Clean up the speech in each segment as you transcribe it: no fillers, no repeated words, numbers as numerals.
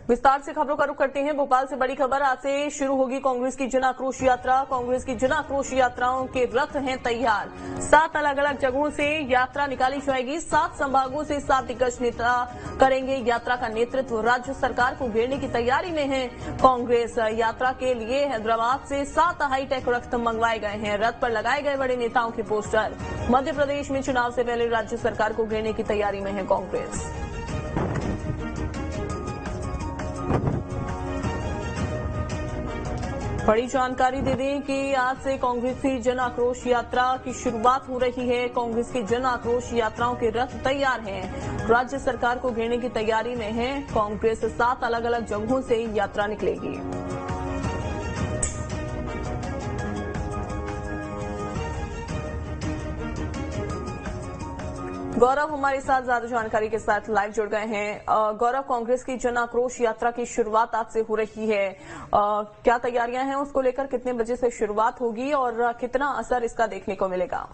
विस्तार से खबरों का रुख करते हैं। भोपाल से बड़ी खबर, आज से शुरू होगी कांग्रेस की जन आक्रोश यात्रा। कांग्रेस की जन आक्रोश यात्राओं के रथ हैं तैयार। 7 अलग अलग जगहों से यात्रा निकाली जाएगी। 7 संभागों से 7 दिग्गज नेता करेंगे यात्रा का नेतृत्व। राज्य सरकार को घेरने की तैयारी में है कांग्रेस। यात्रा के लिए हैदराबाद से 7 हाईटेक रथ मंगवाए गए हैं। रथ पर लगाए गए बड़े नेताओं के पोस्टर। मध्य प्रदेश में चुनाव से पहले राज्य सरकार को घेरने की तैयारी में है कांग्रेस। बड़ी जानकारी दे दें कि आज से कांग्रेस की जन आक्रोश यात्रा की शुरुआत हो रही है। कांग्रेस की जन आक्रोश यात्राओं के रथ तैयार हैं। राज्य सरकार को घेरने की तैयारी में है कांग्रेस। 7 अलग अलग जगहों से यात्रा निकलेगी। गौरव हमारे साथ ज्यादा जानकारी के साथ लाइव जुड़ गए हैं। गौरव, कांग्रेस की जन आक्रोश यात्रा की शुरुआत आज से हो रही है। क्या तैयारियां हैं उसको लेकर? कितने बजे से शुरुआत होगी और कितना असर इसका देखने को मिलेगा?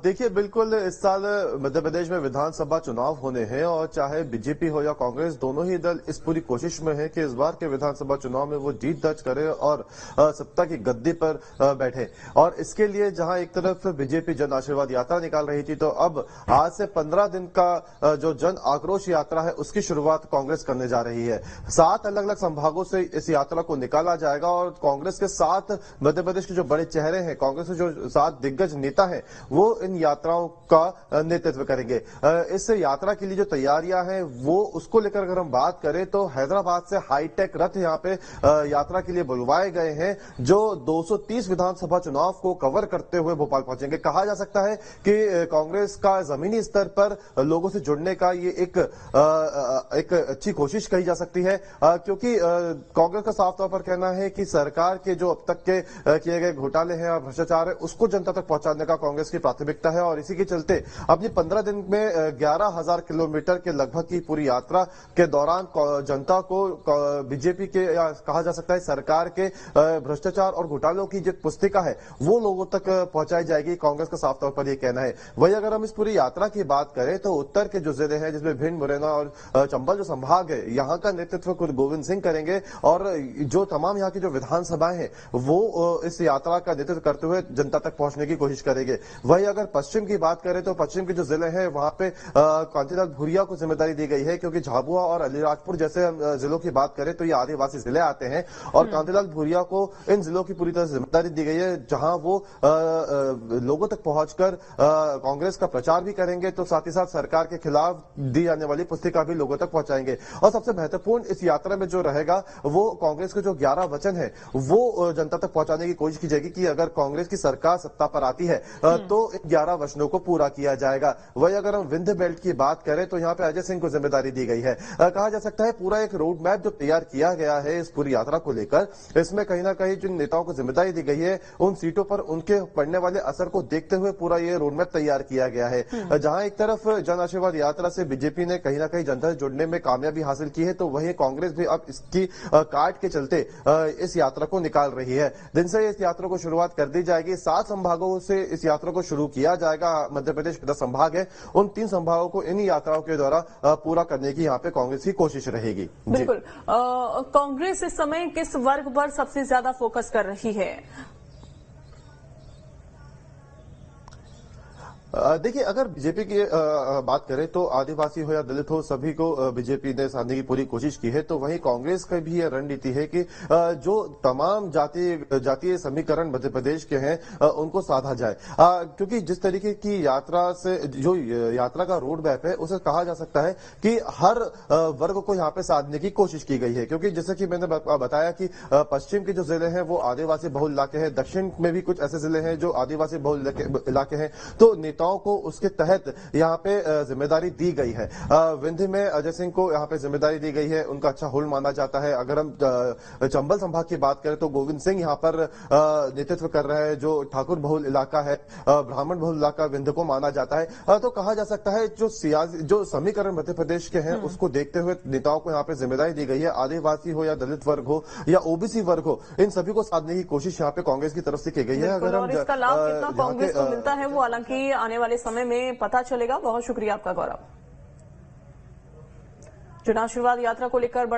देखिए, बिल्कुल इस साल मध्य प्रदेश में विधानसभा चुनाव होने हैं और चाहे बीजेपी हो या कांग्रेस, दोनों ही दल इस पूरी कोशिश में है कि इस बार के विधानसभा चुनाव में वो जीत दर्ज करे और सत्ता की गद्दी पर बैठे। और इसके लिए जहां एक तरफ बीजेपी जन आशीर्वाद यात्रा निकाल रही थी, तो अब आज से 15 दिन का जो जन आक्रोश यात्रा है उसकी शुरुआत कांग्रेस करने जा रही है। 7 अलग अलग संभागों से इस यात्रा को निकाला जाएगा और कांग्रेस के 7 मध्य प्रदेश के जो बड़े चेहरे हैं, कांग्रेस के जो 7 दिग्गज नेता हैं, वो इन यात्राओं का नेतृत्व करेंगे। इस यात्रा के लिए जो तैयारियां हैं वो उसको लेकर अगर हम बात करें तो हैदराबाद से हाईटेक रथ यहां पे यात्रा के लिए बुलवाए गए हैं, जो 230 विधानसभा चुनाव को कवर करते हुए भोपाल पहुंचेंगे। कहा जा सकता है कि कांग्रेस का जमीनी स्तर पर लोगों से जुड़ने का ये एक अच्छी कोशिश कही जा सकती है, क्योंकि कांग्रेस का साफ तौर पर कहना है कि सरकार के जो अब तक के किए गए घोटाले हैं और भ्रष्टाचार है उसको जनता तक पहुंचाने का कांग्रेस की प्राथमिकता है। और इसी के चलते अपनी 15 दिन में 11,000 किलोमीटर के लगभग की पूरी यात्रा के दौरान जनता को बीजेपी के या कहा जा सकता है सरकार के भ्रष्टाचार और घोटालों की जो पुस्तिका है वो लोगों तक पहुंचाई जाएगी, कांग्रेस का साफ तौर पर यह कहना है। वही अगर हम इस पूरी यात्रा की बात करें तो उत्तर के जो जिले हैं, जिसमें भिंड, मुरैना और चंबल जो संभाग है, यहाँ का नेतृत्व खुद गोविंद सिंह करेंगे और जो तमाम यहाँ की जो विधानसभाएं हैं वो इस यात्रा का नेतृत्व करते हुए जनता तक पहुंचने की कोशिश करेंगे। वही अगर पश्चिम की बात करें तो पश्चिम के जो जिले हैं वहां पे कांतिलाल भूरिया को जिम्मेदारी दी गई है, क्योंकि झाबुआ और अलीराजपुर जैसे जिलों की बात करें तो ये आदिवासी जिले आते हैं और कांतिलाल भूरिया को इन जिलों की पूरी तरह से जिम्मेदारी दी गई है, जहां वो लोगों तक पहुंचकर कांग्रेस का प्रचार भी करेंगे, तो साथ ही साथ सरकार के खिलाफ दी जाने वाली पुस्तिका भी लोगों तक पहुंचाएंगे। और सबसे महत्वपूर्ण इस यात्रा में जो रहेगा वो कांग्रेस के जो 11 वचन है वो जनता तक पहुंचाने की कोशिश की जाएगी कि अगर कांग्रेस की सरकार सत्ता पर आती है तो 11 वचनों को पूरा किया जाएगा। वही अगर हम विंध्य बेल्ट की बात करें तो यहाँ पे अजय सिंह को जिम्मेदारी दी गई है। कहा जा सकता है पूरा एक रोड मैप जो तैयार किया गया है इस पूरी यात्रा को लेकर, इसमें कहीं ना कहीं जिन नेताओं को जिम्मेदारी दी गई है उन सीटों पर उनके पड़ने वाले असर को देखते हुए पूरा ये रोड मैप तैयार किया गया है। जहां एक तरफ जन आशीर्वाद यात्रा से बीजेपी ने कहीं ना कहीं जनता से जुड़ने में कामयाबी हासिल की है, तो वहीं कांग्रेस भी अब इसकी काट के चलते इस यात्रा को निकाल रही है। दिन से इस यात्रा को शुरुआत कर दी जाएगी। 7 संभागों से इस यात्रा को शुरू किया जाएगा। मध्य प्रदेश के 10 संभाग है, उन 3 संभागों को इन्हीं यात्राओं के द्वारा पूरा करने की यहाँ पे कांग्रेस की कोशिश रहेगी। बिल्कुल। कांग्रेस इस समय किस वर्ग पर सबसे ज्यादा फोकस कर रही है? देखिए, अगर बीजेपी की बात करें तो आदिवासी हो या दलित हो, सभी को बीजेपी ने साधने की पूरी कोशिश की है। तो वहीं कांग्रेस की भी यह रणनीति है कि जो तमाम जातीय समीकरण मध्य प्रदेश के हैं उनको साधा जाए, क्योंकि जिस तरीके की यात्रा से जो यात्रा का रोड मैप है उसे कहा जा सकता है कि हर वर्ग को यहाँ पे साधने की कोशिश की गई है। क्योंकि जैसे कि मैंने बताया कि पश्चिम के जो जिले हैं वो आदिवासी बहुल इलाके हैं, दक्षिण में भी कुछ ऐसे जिले हैं जो आदिवासी बहुल इलाके हैं, तो को उसके तहत यहाँ पे जिम्मेदारी दी गई है। विंध्य में अजय सिंह को यहाँ पे जिम्मेदारी दी गई है, उनका अच्छा होल्ड माना जाता है। अगर हम चंबल संभाग की बात करें तो गोविंद सिंह यहाँ पर नेतृत्व कर रहे हैं, जो ठाकुर बहुल इलाका है, ब्राह्मण बहुल इलाका विंध्य को माना जाता है। तो कहा जा सकता है जो समीकरण मध्य प्रदेश के हैं उसको देखते हुए नेताओं को यहाँ पे जिम्मेदारी दी गई है। आदिवासी हो या दलित वर्ग हो या ओबीसी वर्ग हो, इन सभी को साधने की कोशिश यहाँ पे कांग्रेस की तरफ से की गई है। अगर हम इसका लाभ कितना कांग्रेस को मिलता है वो हालांकि आने वाले समय में पता चलेगा। बहुत शुक्रिया आपका गौरव। जन आशीर्वाद यात्रा को लेकर